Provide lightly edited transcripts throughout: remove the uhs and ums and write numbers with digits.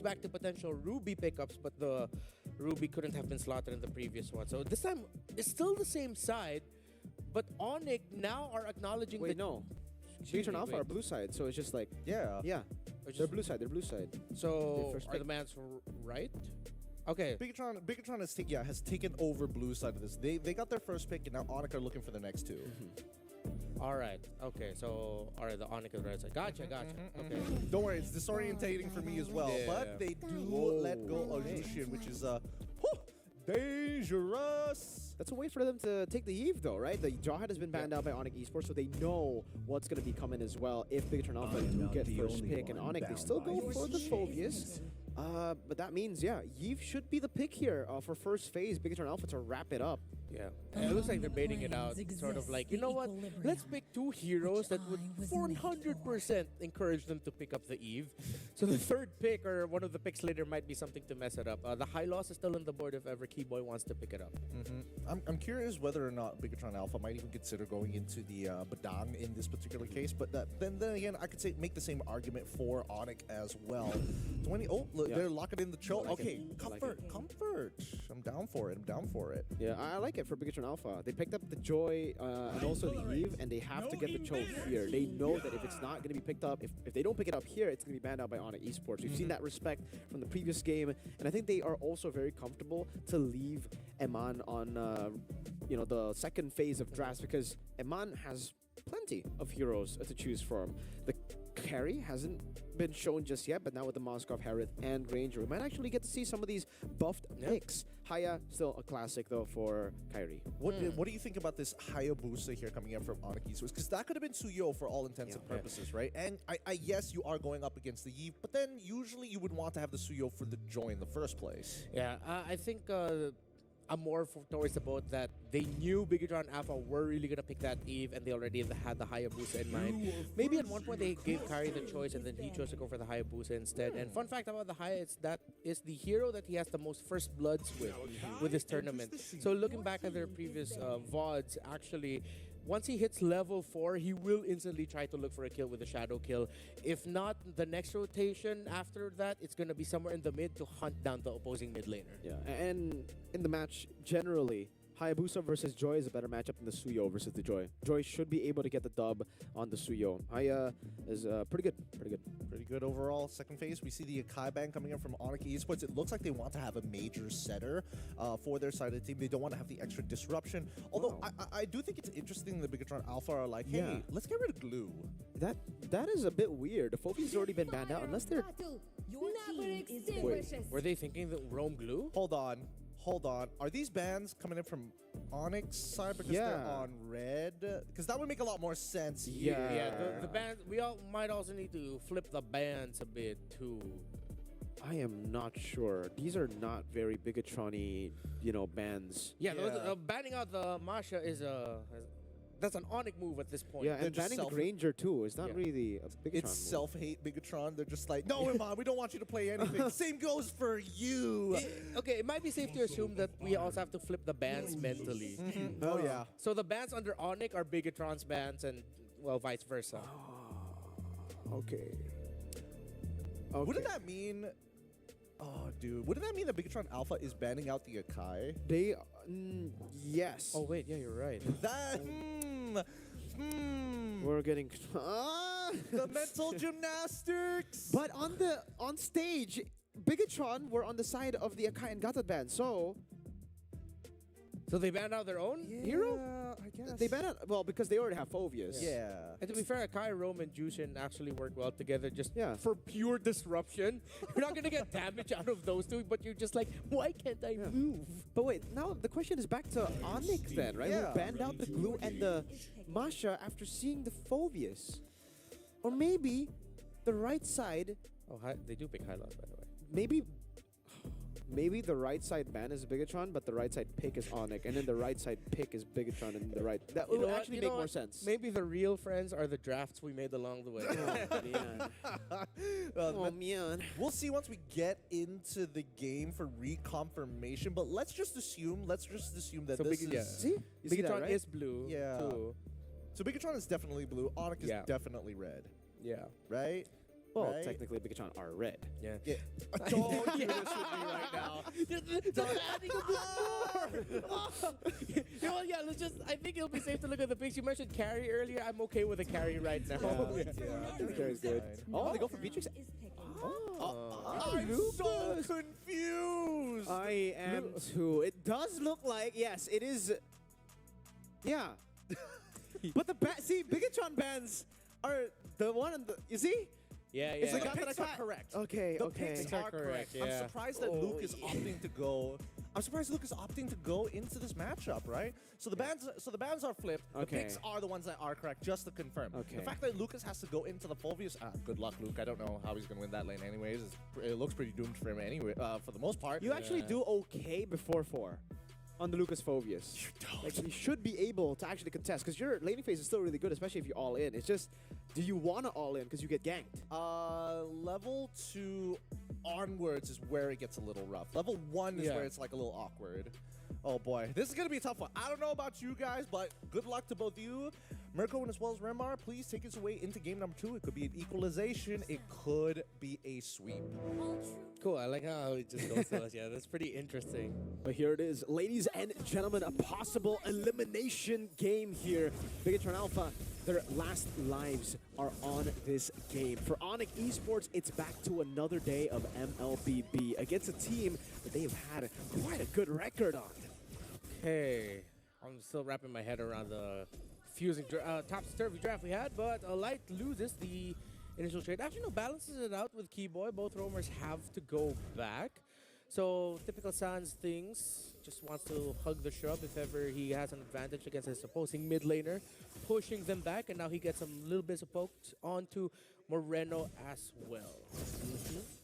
back to potential Ruby pickups, but the Ruby couldn't have been slotted in the previous one. So this time, it's still the same side, but Onic now are acknowledging Wait, that... no. Beacon Alpha are blue side, so it's just like... Yeah. Yeah. They're blue side, they're blue side. So, are the man's right? Okay. Bigatron has taken over blue side of this. They got their first pick, and now Onic are looking for the next two. All right. Okay. So, all right, the Onic is right side. Gotcha. Okay. Don't worry, it's disorientating for me as well. Yeah. But they do let go of Lucian, which is dangerous. That's a way for them to take the Eve, though, right? The Jawhead has been banned out by Onic Esports, so they know what's going to be coming as well. If Bigatron Alpha do get first pick, and Onic, they still go for the Phobius. But that means, yeah, Yve should be the pick here for first phase, Bigatron Alpha to wrap it up. Yeah. And it looks like they're baiting it out, sort of like, you know what? Let's pick two heroes that would 400% encourage them to pick up the Eve. So the third pick, or one of the picks later, might be something to mess it up. The high loss is still on the board if ever Keyboy wants to pick it up. I'm curious whether or not Bigatron Alpha might even consider going into the Badang in this particular case, but then again, I could make the same argument for Onic as well. 20. Oh, look, they're locking in the choke. Okay, comfort. I'm down for it. Yeah, I like it for Bigatron Alpha. They picked up the Joy and also the Eve, and they have to get the choke here. They know that if it's not going to be picked up, if they don't pick it up here, it's going to be banned out by Onic Esports. We've seen that respect from the previous game, and I think they are also very comfortable to leave Eman on the second phase of drafts, because Eman has plenty of heroes to choose from. The carry hasn't been shown just yet, but now with the Moskov, Harith, and Ranger, we might actually get to see some of these buffed picks. Haya, still a classic though for Kairi. What do you think about this Hayabusa here coming in from Onic Esports? Because that could have been Suyo for all intents and purposes, right? And yes, you are going up against the Eve, but then usually you would want to have the Suyo for the Joy in the first place. Yeah, I think I'm more towards the boat that they knew Bigatron Alpha were really going to pick that Eve, and they already had the Hayabusa in mind. Maybe at one point they gave Kairi the choice, and then he chose to go for the Hayabusa instead. And fun fact about the Haya is that is the hero that he has the most first bloods with this tournament. So looking back at their previous VODs, actually, once he hits level 4, he will instantly try to look for a kill with a shadow kill. If not, the next rotation after that, it's going to be somewhere in the mid to hunt down the opposing mid laner. Yeah, and in the match, generally, Hayabusa versus Joy is a better matchup than the Suyo versus the Joy. Joy should be able to get the dub on the Suyo. Haya is pretty good Overall. Second phase, we see the Akai ban coming in from Onic Esports. It looks like they want to have a major setter for their side of the team. They don't want to have the extra disruption. Although I do think it's interesting that Bigatron Alpha are like, hey, let's get rid of glue. That is a bit weird. The Phobia's already been banned out unless they're... Wait, were they thinking that Rome glue? Hold on. Are these bans coming in from Onyx side because they're on red? Because that would make a lot more sense. Yeah. The bans. We might also need to flip the bans a bit too. I am not sure. These are not very Bigatron-y, bans. Yeah. Banning out the Masha is that's an Onic move at this point. Yeah, and banning the Granger too is not really a Bigatron It's move. self-hate Bigatron. They're just like, no, Iman, we don't want you to play anything. Same goes for you. It might be safe to assume that we also have to flip the bans mentally. Oh, yeah. So the bans under Onic are Bigatron's bans and, well, vice versa. Okay. Wouldn't that mean... Oh, dude. Wouldn't that mean that Bigatron Alpha is banning out the Akai? They... yes. Oh, wait. Yeah, you're right. That... We're getting... the mental gymnastics! But on stage, Bigatron were on the side of the Akai and Gata ban, so... So they banned out their own hero? I guess. They banned out... Well, because they already have Phobius. Yeah. And to be fair, Akai, Rome, and Jushin actually work well together just for pure disruption. You're not going to get damage out of those two, but you're just like, why can't I move? But wait, now the question is back to Onic then, right? Yeah. Who banned out the glue and the Masha after seeing the Phobius. Or maybe the right side... Oh, they do pick high loss, by the way. Maybe the right side ban is Bigatron, but the right side pick is Onic, and then the right side pick is Bigatron, and the right... That would actually make more sense. Maybe the real friends are the drafts we made along the way. Oh, man. We'll see once we get into the game for reconfirmation, but let's just assume that this is... See? You see that, Bigatron right? is blue, too. So Bigatron is definitely blue. Onic is definitely red. Yeah. Right? Well, right? technically, Bigatron are red. Yeah. Yeah. Don't do this with me right now. You know what, yeah, let's just, I think it'll be safe to look at the picks. You mentioned carry earlier. I'm okay with a carry right now. Carry's good. Oh, they go for Beatrix. I'm so confused. I am too. It does look like, yes, it is. Yeah. But see, Bigatron bands are the one in the, you see? Yeah, It's yeah. like The picks are correct. Okay, The okay. picks are correct. yeah. I'm surprised that Luke is opting to go. I'm surprised Luke is opting to go into this matchup, right? So the bands are flipped. The Okay. picks are the ones that are correct, just to confirm. Okay. The fact that Lucas has to go into the Fulvius, good luck, Luke. I don't know how he's gonna win that lane, anyways. It looks pretty doomed for him anyway, for the most part. You actually do okay before 4 on the Lucas Phobius. You don't. Like, you should be able to actually contest, because your laning phase is still really good, especially if you're all in. It's just, do you want to all in because you get ganked? Level 2 onwards is where it gets a little rough. Level 1 is where it's like a little awkward. Oh boy, this is gonna be a tough one. I don't know about you guys, but good luck to both you. Mirko and as well as Remar, please take us away into game number 2. It could be an equalization. It could be a sweep. Cool, I like how it just goes to us. Yeah, that's pretty interesting. But here it is, ladies and gentlemen, a possible elimination game here. Bigatron Alpha, their last lives are on this game. For Onic Esports, it's back to another day of MLBB against a team that they have had quite a good record on. Okay, I'm still wrapping my head around the fusing topsy-turvy draft we had, but Light loses the initial trade. Actually, no, balances it out with Keyboy. Both roamers have to go back. So, typical Sans things, just wants to hug the shrub if ever he has an advantage against his opposing mid laner, pushing them back, and now he gets some little bits of pokes onto Moreno as well.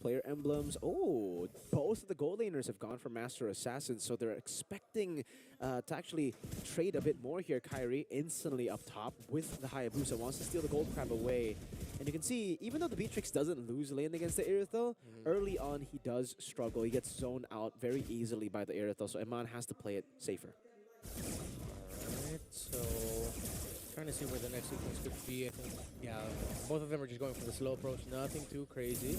Player emblems. Oh, both of the gold laners have gone for Master Assassins, so they're expecting to actually trade a bit more here. Kyrie instantly up top with the Hayabusa, wants to steal the gold crab away. And you can see, even though the Beatrix doesn't lose lane against the Irithel, early on he does struggle. He gets zoned out very easily by the Irithel, so Eman has to play it safer. Alright, so trying to see where the next sequence could be. I think, yeah, both of them are just going for the slow approach, nothing too crazy.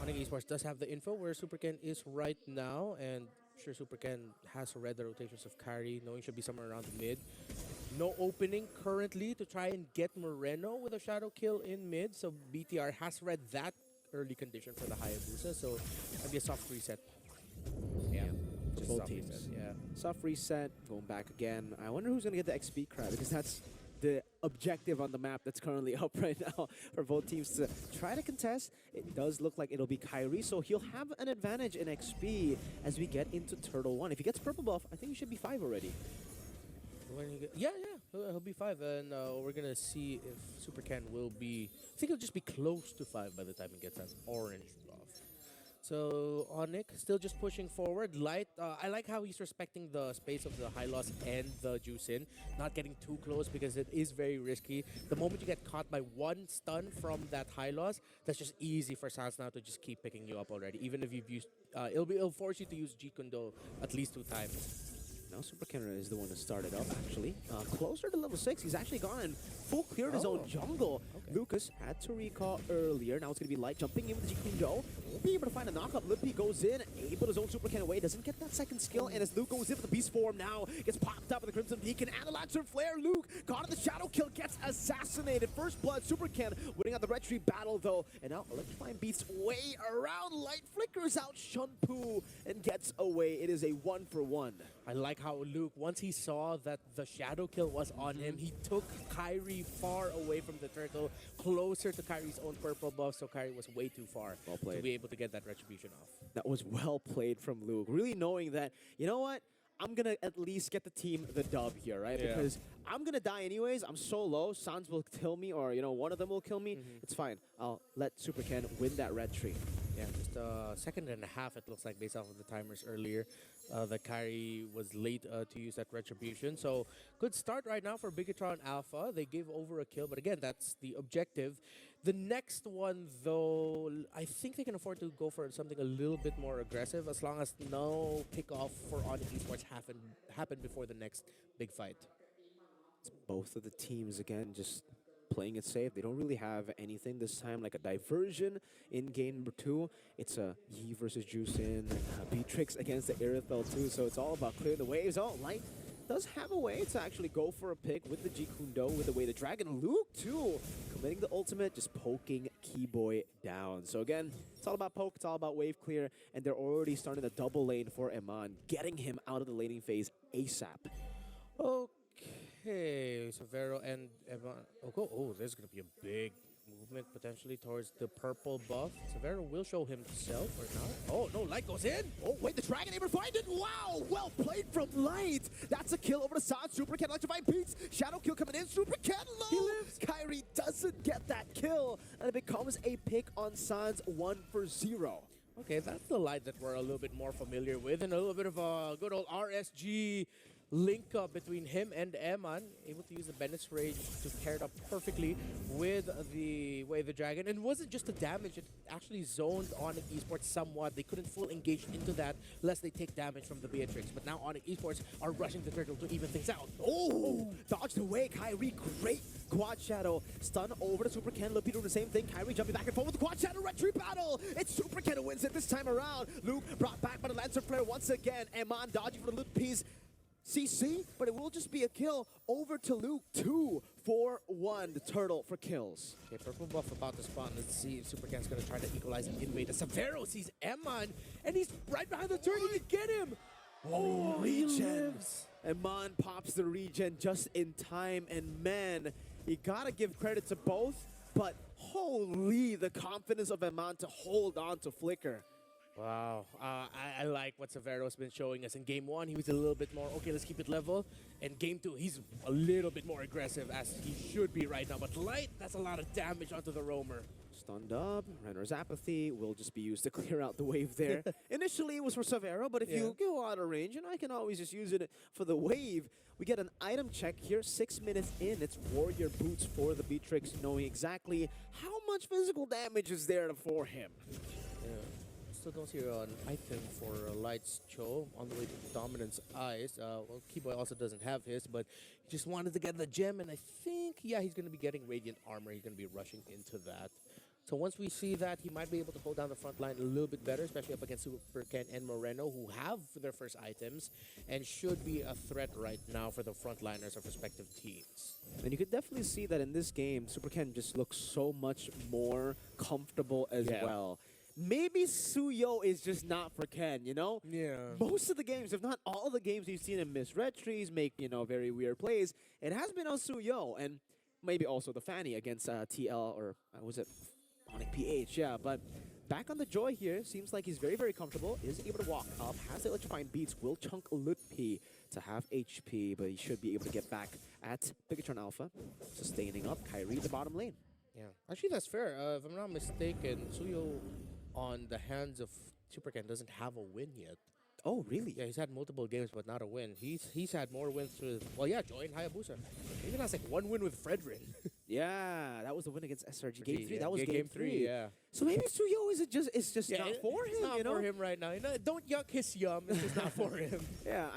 Onic Esports does have the info where Superken is right now, and sure Superken has read the rotations of Kari, knowing should be somewhere around the mid. No opening currently to try and get Moreno with a shadow kill in mid, so BTR has read that early condition for the Hayabusa, so maybe a soft reset. Yeah, just both soft teams. reset, yeah. Soft reset, going back again. I wonder who's going to get the XP crab, because that's the objective on the map that's currently up right now for both teams to try to contest. It does look like it'll be Kyrie, so he'll have an advantage in XP as we get into Turtle 1. If he gets purple buff, I think he should be 5 already. When you get, yeah, he'll be 5, and we're gonna see if Supercan will be. I think he'll just be close to 5 by the time he gets that orange buff. So Onic still just pushing forward. Light, I like how he's respecting the space of the high loss and the juice in, not getting too close because it is very risky. The moment you get caught by one stun from that high loss, that's just easy for Sans now to just keep picking you up already. Even if you've used, it'll force you to use G Kundo at least 2 times. Now Super Kenner is the one to start it up, actually. Closer to level 6. He's actually gone and full cleared his own jungle. Okay. Lucas had to recall earlier. Now it's going to be Light jumping in with the G-Kundo. Won't be able to find a knock-up. Lippy goes in, able to zone Super Ken away. Doesn't get that second skill. And as Luke goes in for the Beast form now, gets popped up with the Crimson Beacon and the Lancer Flare. Luke got the Shadow Kill, gets assassinated. First blood, Super Ken winning on the Red Tree battle, though. And now Electrifying beats way around. Light flickers out Shunpu and gets away. It is a 1-for-1. I like how Luke, once he saw that the shadow kill was on him, he took Kyrie far away from the turtle, closer to Kyrie's own purple buff, so Kyrie was way too far Well played. to be able to get that retribution off. That was well played from Luke. Really knowing that, you know what? I'm going to at least get the team the dub here, right? Yeah. Because I'm going to die anyways. I'm so low. Sans will kill me, or, one of them will kill me. It's fine. I'll let Super Ken win that red tree. Yeah, just a second and a half, it looks like, based off of the timers earlier. That Kyrie was late to use that retribution. So, good start right now for Bigatron Alpha. They gave over a kill, but again, that's the objective. The next one, though, I think they can afford to go for something a little bit more aggressive, as long as no kickoff for Onic Esports happen before the next big fight. Both of the teams, again, just playing it safe. They don't really have anything this time, like a diversion in game number 2. It's a Yi versus Juicin, Beatrix against the Irithel too, so it's all about clearing the waves. Oh, Light does have a way to actually go for a pick with the G Kundo, with the way the Dragon Luke too, committing the ultimate, just poking Keyboy down. So again, it's all about poke, it's all about wave clear, and they're already starting the double lane for Eman, getting him out of the laning phase ASAP. Okay, Severo and Evan. Oh, there's gonna be a big movement potentially towards the purple buff. Severo will show himself or not. Oh no, Light goes in. Oh wait, the Dragon able to find it. Wow, well played from Light. That's a kill over the side. Super Ken electrifying beats. Shadow kill coming in. Super Ken low. He lives. Kyrie doesn't get that kill, and it becomes a pick on Sans 1 for 0. Okay, that's the Light that we're a little bit more familiar with, and a little bit of a good old RSG link up between him and Eman, able to use the Bennett's Rage to pair it up perfectly with the Way of the Dragon. And it wasn't just the damage, it actually zoned Onic Esports somewhat. They couldn't full engage into that lest they take damage from the Beatrix. But now Onic Esports are rushing the turtle to even things out. Oh, dodged away. Kyrie, great quad shadow. Stun over to Super Ken. Lupe doing the same thing. Kyrie jumping back and forth with the quad shadow retry battle. It's Super Ken who wins it this time around. Luke brought back by the Lancer Flare once again. Eman dodging for the Luke piece. CC, but it will just be a kill over to Luke. 2-4-1, the turtle for kills. Okay, purple buff about to spawn. Let's see if Super Ken's gonna try to equalize and invade. Severo sees Eman, and he's right behind the turtle to get him. Oh, he regen. lives. Eman pops the regen just in time, and man, you gotta give credit to both, but holy, the confidence of Eman to hold on to Flicker. Wow, I like what Severo's been showing us. In game 1, he was a little bit more, okay, let's keep it level. In game 2, he's a little bit more aggressive, as he should be right now. But Light, that's a lot of damage onto the Roamer. Stunned up, Renner's Apathy will just be used to clear out the wave there. Initially, it was for Severo, but if you go out of range, and I can always just use it for the wave, we get an item check here, 6 minutes in. It's Warrior Boots for the Beatrix, knowing exactly how much physical damage is there for him. Yeah. Still don't see an item for Light's Cho on the way to Dominance Eyes. Well, Keyboy also doesn't have his, but he just wanted to get the gem, and I think, yeah, he's going to be getting Radiant Armor. He's going to be rushing into that. So once we see that, he might be able to hold down the front line a little bit better, especially up against Super Ken and Moreno, who have their first items and should be a threat right now for the frontliners of respective teams. And you could definitely see that in this game, Super Ken just looks so much more comfortable as well. Maybe Suyo is just not for Ken, you know? Yeah. Most of the games, if not all of the games we've seen him miss red trees, make, you know, very weird plays, it has been on Suyo, and maybe also the Fanny against TL, or was it Onic PH? Yeah, but back on the Joyy here, seems like he's very, very comfortable, is able to walk up, has the electrifying beats, will chunk Lutpi to have HP, but he should be able to get back at Bigatron Alpha, sustaining up Kyrie the bottom lane. Yeah, actually that's fair. If I'm not mistaken, Suyo on the hands of Super Ken doesn't have a win yet. Oh, really? Yeah, he's had multiple games, but not a win. He's had more wins with, well, yeah, Joyy and Hayabusa. He even has like one win with Fredrin. Yeah, that was the win against SRG. Game 3, that was game 3, yeah. So maybe Suyo is just not for him, it's not you know? for him right now. You know, don't yuck his yum. It's just not for him. Yeah,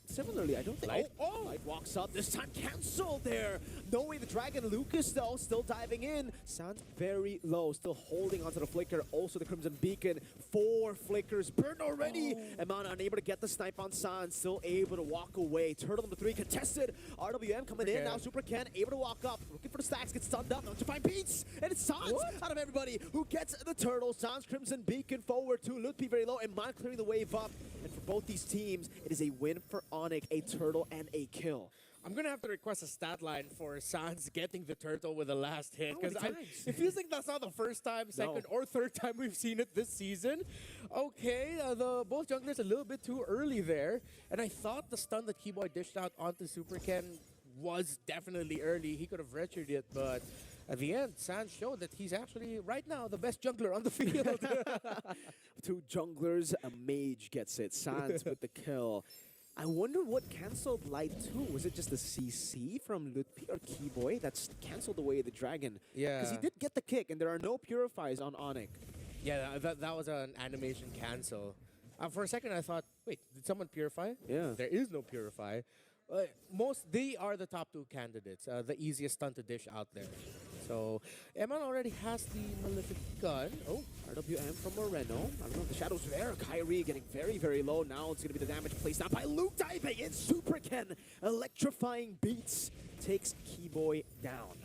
similarly, I don't think... Light. Light walks up, this time cancelled there. Knowing the Dragon Lucas, though, still diving in. Sounds very low, still holding onto the Flicker. Also the Crimson Beacon. 4 Flickers burned already. Eman unable to get the snipe on Sans, still able to walk away. Turtle number 3 contested. RWM coming in, now Super Ken able to walk up. Looking for the stacks, gets stunned up, to find Beats. And it's Sans out of everybody who gets the Turtle. Sans Crimson Beacon forward to Lutpi very low. Eman clearing the wave up. And for both these teams, it is a win for Onic, a turtle, and a kill. I'm going to have to request a stat line for Sans getting the turtle with the last hit. How many Because times? it feels like that's not the first time, second, or third time we've seen it this season. Okay, both junglers a little bit too early there. And I thought the stun that Keyboy dished out onto Super Ken was definitely early. He could have retchered it, but at the end, Sans showed that he's actually, right now, the best jungler on the field. 2 junglers, a mage gets it. Sans with the kill. I wonder what canceled Light 2. Was it just the CC from Lutpi or Keyboy that's canceled away the Dragon? Yeah. Because he did get the kick, and there are no purifies on Onic. Yeah, that was an animation cancel. For a second, I thought, wait, did someone purify? Yeah. There is no purify. They are the top 2 candidates, the easiest stun to dish out there. So Eman already has the Malefic gun. Oh, RWM from Moreno. I don't know if the Shadow's there. Kyrie getting very, very low. Now it's going to be the damage placed out by Luke diving in. Super Ken. Electrifying beats. Takes Keyboy down.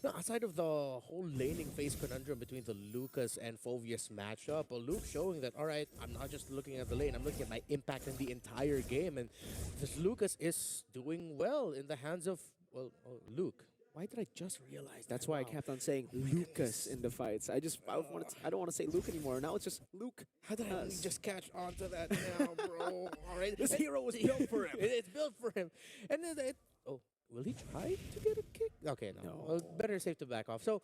now, aside of the whole laning phase conundrum between the Lucas and Phoveus matchup, Luke showing that, all right, I'm not just looking at the lane, I'm looking at my impact in the entire game. And this Lucas is doing well in the hands of, well, Luke. Why did I just realize That's that? why I Wow. kept on saying Lucas in the fights. I don't want to say Luke anymore. Now it's just Luke. How did I only just catch on to that now, bro? All right. This hero was built for him. It's built for him. And then will he try to get a kick? Okay, no. No. Well, better safe to back off. So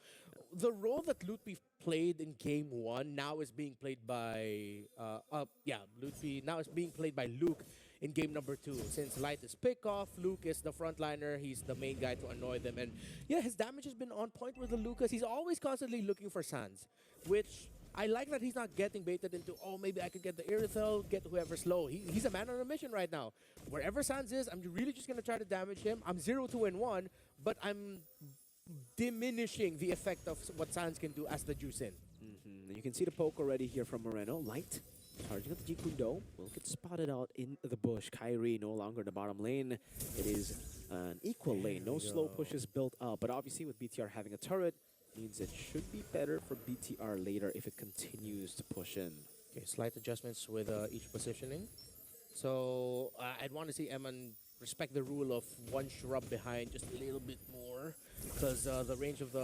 the role that Lutfi played in game 1 now is being played by Lutfi now is being played by Luke in game number 2. Since Light is pick off, Luke is the frontliner. He's the main guy to annoy them. And yeah, his damage has been on point with the Lucas. He's always constantly looking for Sans, which I like that he's not getting baited into, oh, maybe I could get the Irithel, get whoever's low. He's a man on a mission right now. Wherever Sans is, I'm really just going to try to damage him. I'm 0-2-1, but I'm diminishing the effect of what Sans can do as the juice in. You can see the poke already here from Moreno. Light charging up the Jikundo. Will get spotted out in the bush. Kyrie no longer in the bottom lane. It is an equal lane. No slow pushes built up. But obviously with BTR having a turret, means it should be better for BTR later if it continues to push in. Okay, slight adjustments with each positioning. So I'd want to see Eman respect the rule of one shrub behind just a little bit more, because the range of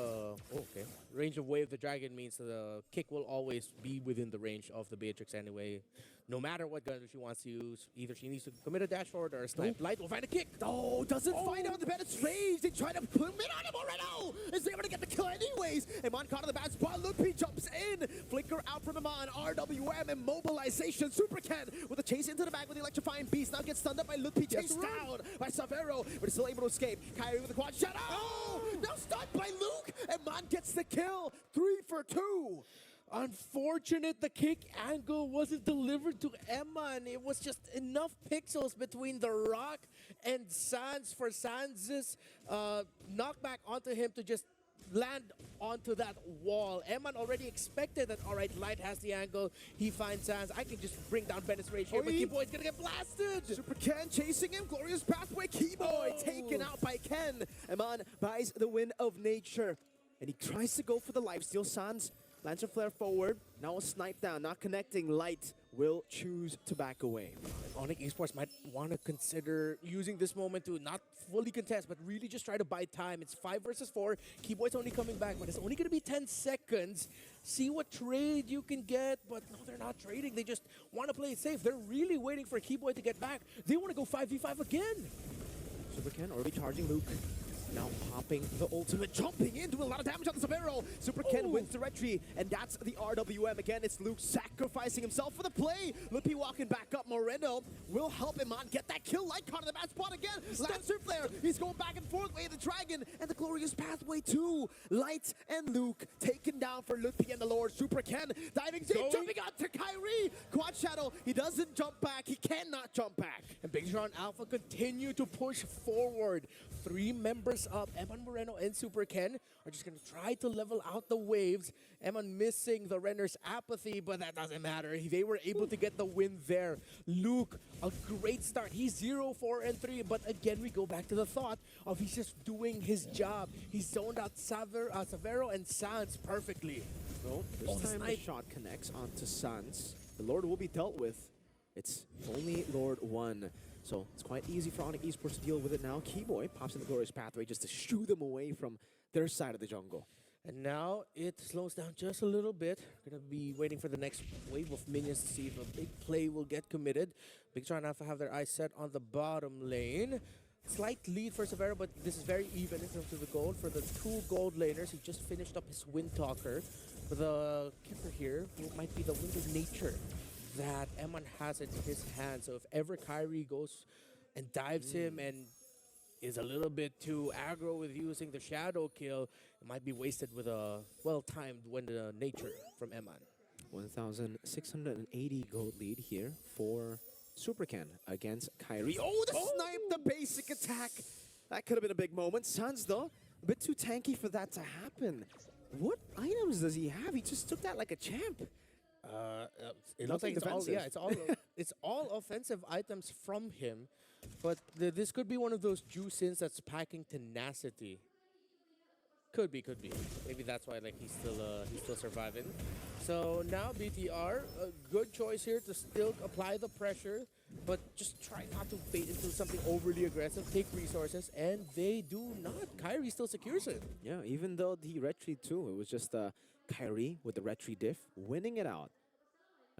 range of Wave the Dragon means the kick will always be within the range of the Beatrix anyway. No matter what gun she wants to use, either she needs to commit a dash forward or a snipe. Light will find a kick. Oh, doesn't find out the bad range. They try to put him in on him Moreno. Is able to get the kill anyways. Iman caught in the bad spot. Lupi jumps in. Flicker out from Iman. RWM immobilization. Super Ken with a chase into the back with the electrifying beast. Now gets stunned up by Lupi. Chased down by Savero, but he's still able to escape. Kyrie with the quad shot. Oh! Now stunned by Luke. Iman gets the kill. 3 for 2. Unfortunate the kick angle wasn't delivered to Eman. It was just enough pixels between the rock and Sans for Sans's knockback onto him to just land onto that wall. Eman already expected that, all right, Light has the angle. He finds Sans. I can just bring down Bennett's rage here, but Keyboy's gonna get blasted. Super Ken chasing him. Glorious pathway. Keyboy taken out by Ken. Iman buys the win of nature. And he tries to go for the lifesteal. Sans Lancer Flare forward. Now a snipe down. Not connecting. Light will choose to back away. Onic Esports might want to consider using this moment to not fully contest, but really just try to buy time. It's 5 versus 4. Keyboy's only coming back, but it's only going to be 10 seconds. See what trade you can get, but no, they're not trading. They just want to play it safe. They're really waiting for Keyboy to get back. They want to go 5v5 again. Super Ken already charging Luke. Now popping the ultimate, jumping in, doing a lot of damage on the Savero. Super Ken wins the retry, and that's the RWM. Again, it's Luke sacrificing himself for the play. Lippy walking back up. Moreno will help him on get that kill. Light caught in the bad spot again. Lancer Flare, he's going back and forth. Way of the Dragon, and the glorious pathway too. Light and Luke taken down for Lippy and the Lord. Super Ken diving deep, jumping out to Kyrie. Quad Shadow, he doesn't jump back. He cannot jump back. And Big John Alpha continue to push forward. 3 members up. Eman Moreno and Super Ken are just going to try to level out the waves. Eman missing the Renner's apathy, but that doesn't matter. They were able to get the win there. Luke, a great start. He's 0-4-3, but again, we go back to the thought of he's just doing his job. He zoned out Savero and Sans perfectly. So this time the shot connects onto Sans. The Lord will be dealt with. It's only Lord 1. So it's quite easy for Onic Esports to deal with it now. Keyboy pops in the glorious pathway just to shoo them away from their side of the jungle. And now it slows down just a little bit. Gonna be waiting for the next wave of minions to see if a big play will get committed. Big John Alpha have their eyes set on the bottom lane. Slight lead for Severo, but this is very even in terms of the gold. For the 2 gold laners, he just finished up his Wind Talker. For the kicker here, who might be the Wind of Nature that Eman has in his hand. So if ever Kyrie goes and dives him and is a little bit too aggro with using the shadow kill, it might be wasted with a well-timed Wind of Nature from Eman. 1,680 gold lead here for Super Ken against Kyrie. Oh, the snipe, the basic attack. That could have been a big moment. Sans, though, A bit too tanky for that to happen. What items does he have? He just took that like a champ. It looks like it's all offensive items from him, but this could be one of those juice-ins that's packing tenacity. Could be. Maybe that's why like he's still surviving. So now BTR, a good choice here to still apply the pressure, but just try not to bait into something overly aggressive. Take resources, and they do not. Kyrie still secures it. Yeah, even though he retreat too, it was just Kyrie with the retreat diff winning it out.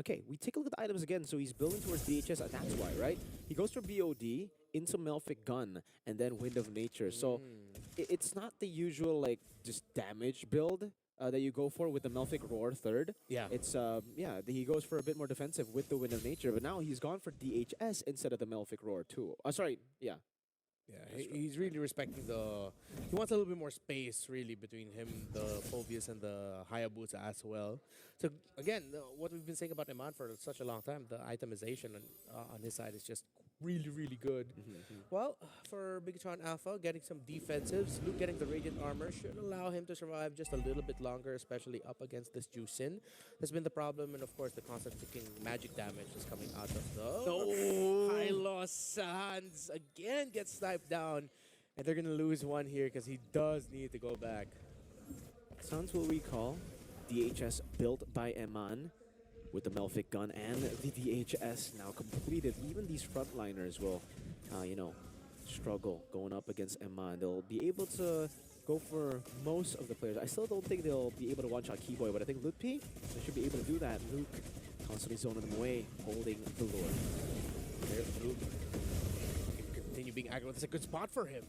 Okay, we take a look at the items again. So he's building towards DHS, and that's why, right? He goes for BOD into Melphic Gun and then Wind of Nature. So it's not the usual like just damage build that you go for with the Melphic Roar third. Yeah. It's he goes for a bit more defensive with the Wind of Nature, but now he's gone for DHS instead of the Melphic Roar too. Yeah. Yeah, he's really respecting the. He wants a little bit more space, really, between him, the Phobius, and the Hayabusa as well. So again, what we've been saying about Iman for such a long time, the itemization on his side is just really, really good. Well, for Bigatron Alpha, getting some defensives, Luke getting the Radiant Armor should allow him to survive just a little bit longer, especially up against this Juicin. That's been the problem, and of course, the constant ticking magic damage is coming out of the. Hylos Sands again gets sniped down, and they're gonna lose one here because he does need to go back. Sounds what we call DHS built by Eman with the Melphic Gun and the DHS now completed. Even these frontliners will, struggle going up against Eman. They'll be able to go for most of the players. I still don't think they'll be able to one-shot Keyboy, but I think Luke P, they should be able to do that. Luke constantly zoning them away, holding the Lord. There's Luke. He can continue being aggro. It's a good spot for him.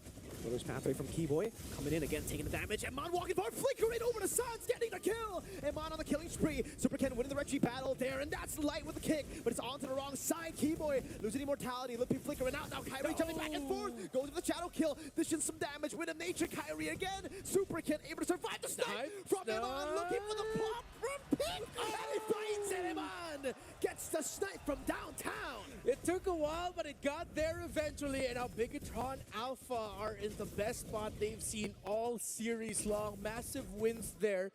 There's pathway from Keyboy coming in again, taking the damage. Eman walking forward, flickering over to Sans, getting the kill. Eman on the killing spree. Super Ken winning the retreat battle there, and that's light with the kick, but it's onto the wrong side. Keyboy losing immortality. Lippy flickering out. Now Kyrie jumping back and forth, goes for the shadow kill, dishing some damage. Wind of Nature, Kyrie again. Super Ken able to survive the snipe from Eman, looking for the pop from Pick, and he finds it. Eman gets the snipe from downtown. It took a while, but it got there eventually, and now Bigatron Alpha are in the best spot they've seen all series long. Massive wins there.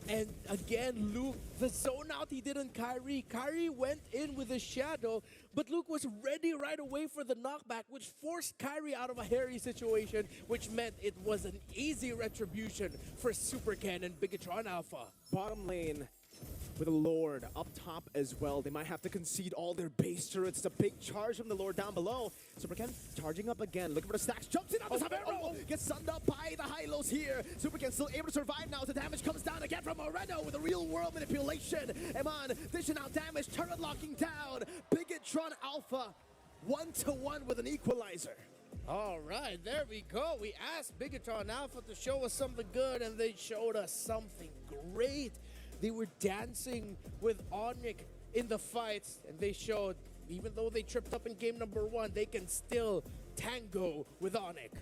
And again, Luke, the zone out he did on Kyrie. Kyrie went in with a shadow, but Luke was ready right away for the knockback, which forced Kyrie out of a hairy situation, which meant it was an easy retribution for Super Ken and Bigatron Alpha. Bottom lane with a Lord up top as well. They might have to concede all their base turrets. It's a big charge from the Lord down below. Super Ken charging up again, looking for the stacks, jumps in on the top arrow, gets sunned up by the Hylos here. Super Ken still able to survive now as the damage comes down again from Moreno with a real world manipulation. Eman dishing out damage, turret locking down. Bigatron Alpha 1-1 with an equalizer. All right, there we go. We asked Bigatron Alpha to show us something good, and they showed us something great. They were dancing with Onic in the fights, and they showed, even though they tripped up in game number 1, they can still tango with Onic.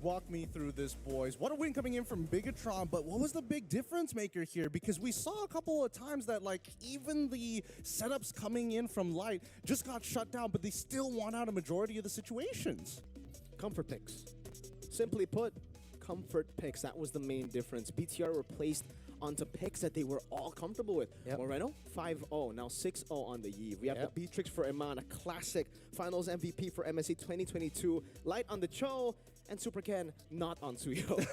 Walk me through this, boys. What a win coming in from Bigatron, but what was the big difference maker here? Because we saw a couple of times that, like, even the setups coming in from Light just got shut down, but they still won out a majority of the situations. Comfort picks. Simply put, comfort picks. That was the main difference. BTR replaced onto picks that they were all comfortable with. Moreno, 5-0, now 6-0 on the Eve. We have the Beatrix for Eman, a classic finals MVP for MSC 2022. Light on the Cho, and Super Ken not on Suyo.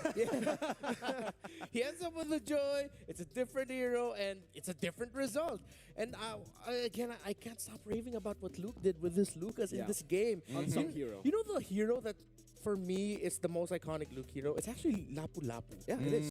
He ends up with the Joyy. It's a different hero, and it's a different result. And I can't stop raving about what Luke did with this Lucas in this game. Unsung hero. You know the hero that, for me, is the most iconic Luke hero? It's actually Lapu Lapu. Yeah, it is.